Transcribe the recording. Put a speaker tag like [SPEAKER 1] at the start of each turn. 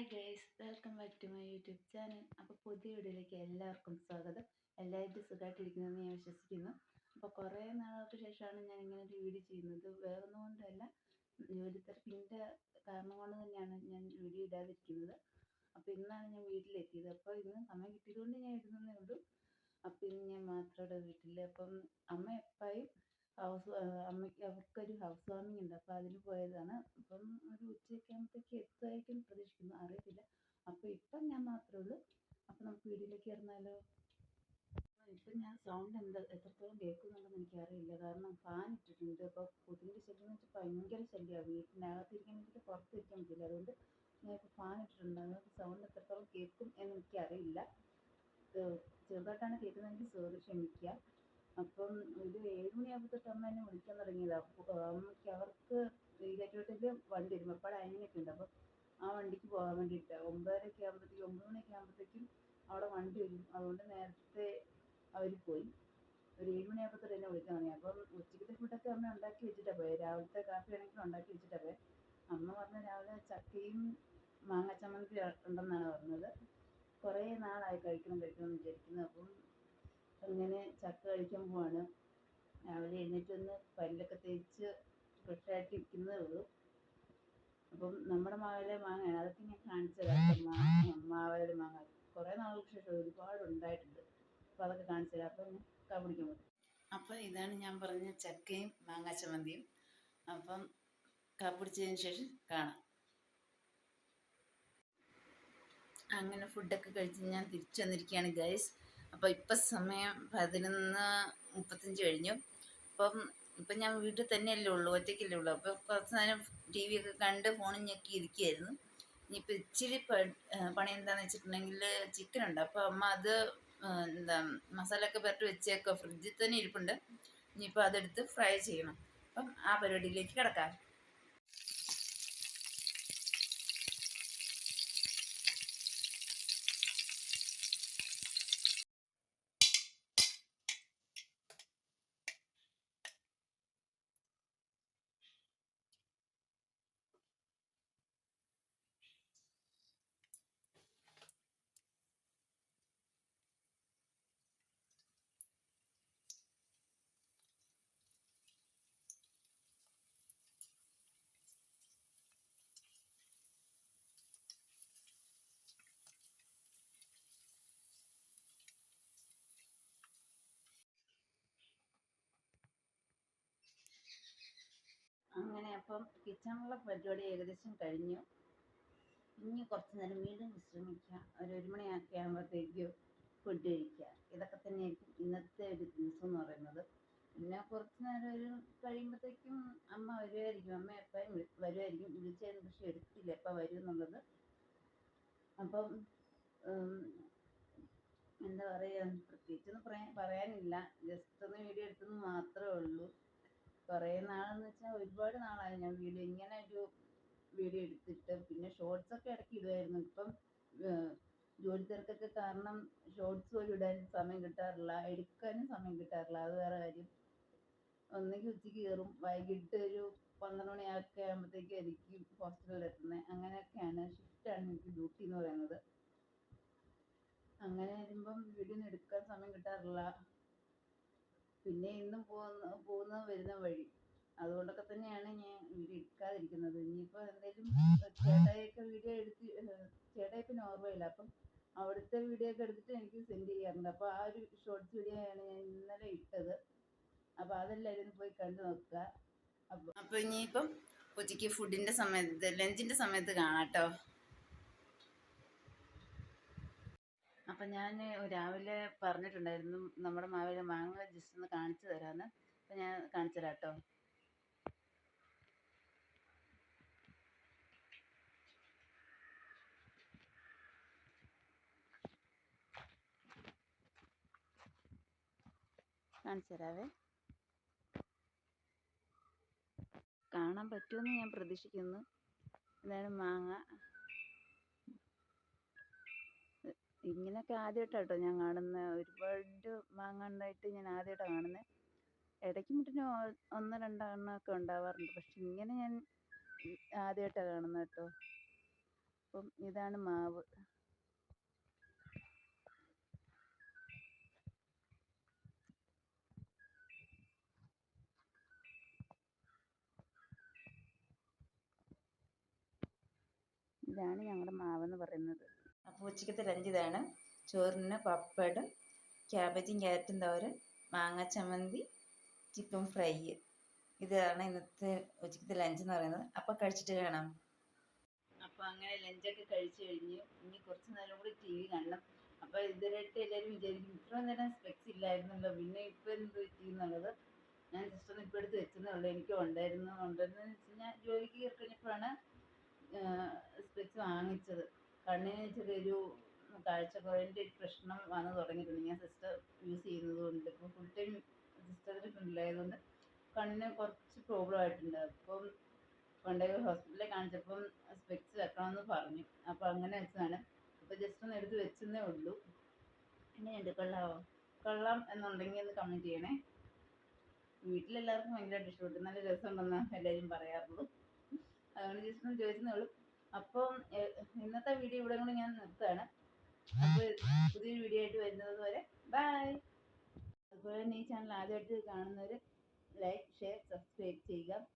[SPEAKER 1] Hi guys, welcome back to my YouTube channel. അപ്പോൾ പുതിയ വീഡിയോയിലേക്ക് എല്ലാവർക്കും സ്വാഗതം. എല്ലാവരും സുഖമായിട്ടിരിക്കുന്നതെന്ന് ഞാൻ വിശ്വസിക്കുന്നു. അപ്പോൾ കുറേ നാളുകൾക്ക് ശേഷമാണ് ഞാൻ ഇങ്ങനെ ഒരു വീഡിയോ ചെയ്യുന്നത്. വേറൊന്നും കൊണ്ടല്ല, ജോലി തിരക്കിൻ്റെ കാരണം കൊണ്ട് തന്നെയാണ് ഞാൻ വീഡിയോ ഇടാതിരിക്കുന്നത്. അപ്പോൾ ഇന്നാണ് ഞാൻ വീട്ടിലെത്തിയത്. അപ്പോൾ ഇന്ന് സമയം കിട്ടിയതുകൊണ്ട് ഞാൻ ഇടുന്നതേ ഉള്ളൂ. അപ്പം ഇന്ന് ഞാൻ മാത്രമേ വീട്ടിൽ. അപ്പം അമ്മ എപ്പായും അമ്മയ്ക്ക് അവർക്കൊരു ഹൗസ് വാമിംഗ് ഉണ്ട്. അപ്പോൾ അതിന് പോയതാണ്. അപ്പം ഒരു ഉച്ചയൊക്കെ ആകുമ്പോഴത്തേക്ക് എത്തുമായിരിക്കും പ്രതീക്ഷിക്കുന്നു, അറിയത്തില്ല. അപ്പോൾ ഇപ്പം ഞാൻ മാത്രമേ ഉള്ളൂ. അപ്പം നമുക്ക് വീട്ടിലേക്ക് ഇറങ്ങാലോ. ഇപ്പം ഞാൻ സൗണ്ട് എത്രത്തോളം കേൾക്കുന്നുണ്ടെന്ന് എനിക്കറിയില്ല, കാരണം ഫാൻ ഇട്ടിട്ടുണ്ട്. അപ്പോൾ കൊതുകിൻ്റെ ശല്യം എന്ന് വെച്ചാൽ ഭയങ്കര ശല്യമാണ്. വീട്ടിനകത്തിരിക്കണമെങ്കിൽ പുറത്തിരിക്കാൻ പറ്റില്ല. അതുകൊണ്ട് ഞാൻ ഇപ്പോൾ ഫാൻ ഇട്ടിട്ടുണ്ട്. അതുകൊണ്ട് സൗണ്ട് എത്രത്തോളം കേൾക്കും എന്ന് എനിക്കറിയില്ല. ചെറുതായിട്ടാണ് കേൾക്കുന്നതെങ്കിൽ സോറി, ക്ഷമിക്കുക. അപ്പം ഒരു 7 മണിയാകുമ്പോൾ തൊട്ട് അമ്മ എന്നെ വിളിക്കാൻ തുടങ്ങിയതാണ്. അപ്പോൾ അമ്മയ്ക്ക് അവർക്ക് ഈരാറ്റുപേട്ടയിൽ വണ്ടി വരും, അപ്പോൾ അനിയനൊക്കെ ഉണ്ട്. അപ്പം ആ വണ്ടിക്ക് പോകാൻ വേണ്ടിയിട്ട് 9 മണിയൊക്കെ ആകുമ്പോഴത്തേക്കും അവിടെ വണ്ടി വരും. അതുകൊണ്ട് നേരത്തെ അവർ പോയി. ഒരു 7 മണിയാകുമ്പോൾ തൊട്ട് എന്നെ വിളിക്കാൻ തുടങ്ങി. അപ്പം ഉച്ചക്കത്തെ ഫുഡൊക്കെ അമ്മ ഉണ്ടാക്കി വെച്ചിട്ടാണ് പോയത്. രാവിലത്തെ കാപ്പി ആണെങ്കിലും ഉണ്ടാക്കി വെച്ചിട്ടാണ് പോയത്. അമ്മ പറഞ്ഞ രാവിലെ ചക്കയും മാങ്ങ ചമ്മന്തി ഉണ്ടെന്നാണ് പറഞ്ഞത്. കുറേ നാളായി കഴിക്കണം എന്ന് വിചാരിക്കുന്നു. അപ്പം അങ്ങനെ ചക്ക കഴിക്കാൻ പോവാണ്. രാവിലെ എഴുന്നേറ്റൊന്ന് പല്ലൊക്കെ തേച്ച് ഫ്രഷായിട്ട് ഇരിക്കുന്നതേ ഉള്ളൂ. അപ്പം നമ്മുടെ മാവിലെ മാങ്ങയാണ്, അതൊക്കെ ഞാൻ കാണിച്ചു തരാം. മാവിലെ മാങ്ങ കുറേ നാളുകൾക്ക് ശേഷം ഒരുപാട് ഉണ്ടായിട്ടുണ്ട്. അപ്പോൾ അതൊക്കെ കാണിച്ചു തരാം. അപ്പം ഞാൻ കാപ്പിടിക്കാൻ പോകും. അപ്പം ഇതാണ് ഞാൻ പറഞ്ഞ ചക്കയും മാങ്ങ ചമ്മന്തിയും. അപ്പം കാപ്പിടിച്ചതിന് ശേഷം കാണാം. അങ്ങനെ ഫുഡൊക്കെ കഴിച്ച് ഞാൻ തിരിച്ചു വന്നിരിക്കുകയാണ് ഗൈസ്. അപ്പോൾ ഇപ്പം സമയം 11:35 കഴിഞ്ഞു. ഇപ്പം ഞാൻ വീട്ടിൽ തന്നെയല്ലേ ഉള്ളൂ, ഒറ്റയ്ക്കല്ലേ ഉള്ളൂ. അപ്പോൾ കുറച്ച് നേരം ടി വി ഒക്കെ കണ്ട് ഫോണിൽ ഞെക്കി ഇരിക്കുകയായിരുന്നു. ഇനിയിപ്പോൾ ഇച്ചിരി പണി എന്താണെന്ന് വെച്ചിട്ടുണ്ടെങ്കിൽ ചിക്കൻ ഉണ്ട്. അപ്പോൾ അമ്മ അത് മസാല ഒക്കെ പുരട്ടി വെച്ചേക്കുക, ഫ്രിഡ്ജിൽ തന്നെ ഇരിപ്പുണ്ട്. ഇനിയിപ്പോൾ അതെടുത്ത് ഫ്രൈ ചെയ്യണം. അപ്പം ആ പരിപാടിയിലേക്ക് കിടക്കാം. അങ്ങനെ അപ്പം കിച്ചണിലെ പരിപാടി ഏകദേശം കഴിഞ്ഞു. ഇനി കുറച്ച് നേരം വീണ്ടും വിശ്രമിക്കുക. ഒരു 1 മണിയൊക്കെ ആകുമ്പോഴത്തേക്ക് ഫുഡ് കഴിക്കുക. ഇതൊക്കെ തന്നെയായിരിക്കും ഇന്നത്തെ ഒരു ദിവസം എന്ന് പറയുന്നത്. പിന്നെ കുറച്ച് നേരം ഒരു കഴിയുമ്പോഴത്തേക്കും അമ്മ വരുമായിരിക്കും. അമ്മ എപ്പോഴും വരുമായിരിക്കും. വിളിച്ചായിരുന്നു, പക്ഷെ എടുത്തില്ല എപ്പോൾ വരും എന്നുള്ളത്. അപ്പം എന്താ പറയുക, പ്രത്യേകിച്ചൊന്നും പറയാനില്ല. ജസ്റ്റ് ഒന്ന് വീഡിയോ എടുത്തെന്ന് മാത്രമേ ഉള്ളൂ. കുറേ നാളെന്ന് വെച്ചാൽ ഒരുപാട് നാളായി ഞാൻ ഇങ്ങനെ ഒരു വീഡിയോ എടുത്തിട്ട്. പിന്നെ ഷോർട്സ് ഒക്കെ ഇടയ്ക്ക് ഇടുമായിരുന്നു. ഇപ്പം ജോലി തിരക്കൊക്കെ കാരണം ഷോർട്സ് പോലും ഇടാൻ സമയം കിട്ടാറില്ല, എടുക്കാനും സമയം കിട്ടാറില്ല. അത് വേറെ കാര്യം. ഒന്നെങ്കിൽ ഉച്ചയ്ക്ക് കയറും, വൈകിട്ട് ഒരു 12 മണിയൊക്കെ ആകുമ്പോഴത്തേക്കും ആയിരിക്കും ഹോസ്പിറ്റലിൽ എത്തുന്നത്. അങ്ങനെയൊക്കെയാണ്, ഷിഫ്റ്റാണ് എനിക്ക് ഡ്യൂട്ടി എന്ന് പറയുന്നത്. അങ്ങനെ വരുമ്പം വീഡിയോ ഒന്നും എടുക്കാൻ സമയം കിട്ടാറില്ല. പിന്നെ ഇന്നും പോകുന്ന വരുന്ന വഴി, അതുകൊണ്ടൊക്കെ തന്നെയാണ് ഞാൻ വീഡിയോ എടുക്കാതിരിക്കുന്നത്. ഇനിയിപ്പോൾ എന്തെങ്കിലും ചേട്ടായിയൊക്കെ വീഡിയോ എടുത്ത്, ചേട്ടായി ഇപ്പം നോർവേയില്ല. അപ്പം അവിടുത്തെ വീഡിയോ ഒക്കെ എടുത്തിട്ട് എനിക്ക് സെൻഡ് ചെയ്യാറുണ്ട്. അപ്പോൾ ആ ഒരു ഷോർട്സ് വീഡിയോ ആണ് ഞാൻ ഇന്നലെ ഇട്ടത്. അപ്പോൾ അതെല്ലാവരും പോയി കണ്ടു നോക്കുക. അപ്പോൾ ഇനിയിപ്പം ഉച്ചയ്ക്ക് ഫുഡിൻ്റെ സമയത്ത്, ലഞ്ചിൻ്റെ സമയത്ത് കാണാം കേട്ടോ. അപ്പം ഞാൻ രാവിലെ പറഞ്ഞിട്ടുണ്ടായിരുന്നു നമ്മുടെ മാവിലെ മാങ്ങ ജസ്റ്റ് ഒന്ന് കാണിച്ചു തരാമെന്ന്. അപ്പം ഞാൻ കാണിച്ചു തരാം കേട്ടോ. കാണിച്ചു തരാവേ. കാണാൻ പറ്റുമെന്ന് ഞാൻ പ്രതീക്ഷിക്കുന്നു. ഇതാണ് മാങ്ങ. ഇങ്ങനെയൊക്കെ ആദ്യമായിട്ടാണ് കേട്ടോ ഞാൻ കാണുന്നത്. ഒരുപാട് മാങ്ങ ഉണ്ടായിട്ട് ഞാൻ ആദ്യമായിട്ടാണ് കാണുന്നത്. ഇടയ്ക്ക് മുട്ടിന് 1-2 എണ്ണമൊക്കെ ഉണ്ടാവാറുണ്ട്, പക്ഷെ ഇങ്ങനെ ഞാൻ ആദ്യമായിട്ടാണ് കാണുന്നത് കേട്ടോ. അപ്പം ഇതാണ് മാവ്. ഇതാണ് ഞങ്ങളുടെ മാവെന്ന് പറയുന്നത്. അപ്പോൾ ഉച്ചക്കത്തെ ലഞ്ച് ഇതാണ്. ചോറിന് പപ്പടം, ക്യാബേജും ക്യാരറ്റും തോരൻ, മാങ്ങ ചമ്മന്തി, ചിക്കൻ ഫ്രൈ. ഇതാണ് ഇന്നത്തെ ഉച്ചക്കത്തെ ലഞ്ച് എന്ന് പറയുന്നത്. അപ്പോൾ കഴിച്ചിട്ട് കാണാം. അപ്പോൾ അങ്ങനെ ലഞ്ചൊക്കെ കഴിച്ചു കഴിഞ്ഞു. ഇനി കുറച്ച് നേരം കൂടി ടി വി കാണണം. അപ്പോൾ ഇതിനായിട്ട് എല്ലാവരും വിചാരിക്കും ഇത്ര നേരം സ്പെക്സ് ഇല്ലായിരുന്നല്ലോ, പിന്നെ ഇപ്പോൾ എന്ത് പറ്റി എന്നുള്ളത്. ഞാൻ ജസ്റ്റ് ഒന്ന് ഇപ്പോൾ എടുത്ത് വെച്ചതേ ഉള്ളൂ. എനിക്ക് ഉണ്ടായിരുന്നു വെച്ച് കഴിഞ്ഞാൽ ജോലിക്ക് കയറി കഴിഞ്ഞപ്പോഴാണ് സ്പെക്സ് വാങ്ങിച്ചത്. കണ്ണിന് ചെറിയൊരു കാഴ്ചക്കുറവിൻ്റെ ഒരു പ്രശ്നം വന്ന് തുടങ്ങിയിട്ടുണ്ട്. ഞാൻ സിസ്റ്റർ യൂസ് ചെയ്യുന്നത് കൊണ്ട് ഇപ്പോൾ ഫുൾ ടൈം സിസ്റ്ററിൻ്റെ ഫ്രണ്ടിലായതുകൊണ്ട് കണ്ണിന് കുറച്ച് പ്രോബ്ലം ആയിട്ടുണ്ട്. അപ്പം കൊണ്ടുപോയി ഹോസ്പിറ്റലിൽ കാണിച്ചപ്പം സ്പെക്സ് വെക്കണമെന്ന് പറഞ്ഞു. അപ്പോൾ അങ്ങനെ വെച്ചതാണ്. അപ്പോൾ ജസ്റ്റ് ഒന്ന് എടുത്ത് വെച്ചെന്നേ ഉള്ളൂ. എങ്ങനെയുണ്ട്, കൊള്ളാമോ? കൊള്ളാം എന്നുണ്ടെങ്കിൽ ഒന്ന് കമൻറ്റ് ചെയ്യണേ. വീട്ടിലെല്ലാവർക്കും ഭയങ്കരമായിട്ട് ഇഷ്ടപ്പെട്ടു. നല്ല രസമുണ്ടെന്നാണ് എല്ലാവരും പറയാറുള്ളൂ. അതുകൊണ്ട് ജസ്റ്റ് ഒന്ന് ചോദിച്ചതേ ഉള്ളൂ. അപ്പം ഇന്നത്തെ വീഡിയോ ഇവിടെ കൊണ്ട് ഞാൻ നിർത്തുകയാണ്. അപ്പോൾ പുതിയൊരു വീഡിയോ ആയിട്ട് വരുന്നത് വരെ ബൈ. അതുപോലെ തന്നെ ഈ ചാനൽ ആദ്യമായിട്ട് കാണുന്നവർ ലൈക്ക്, ഷെയർ, സബ്സ്ക്രൈബ് ചെയ്യുക.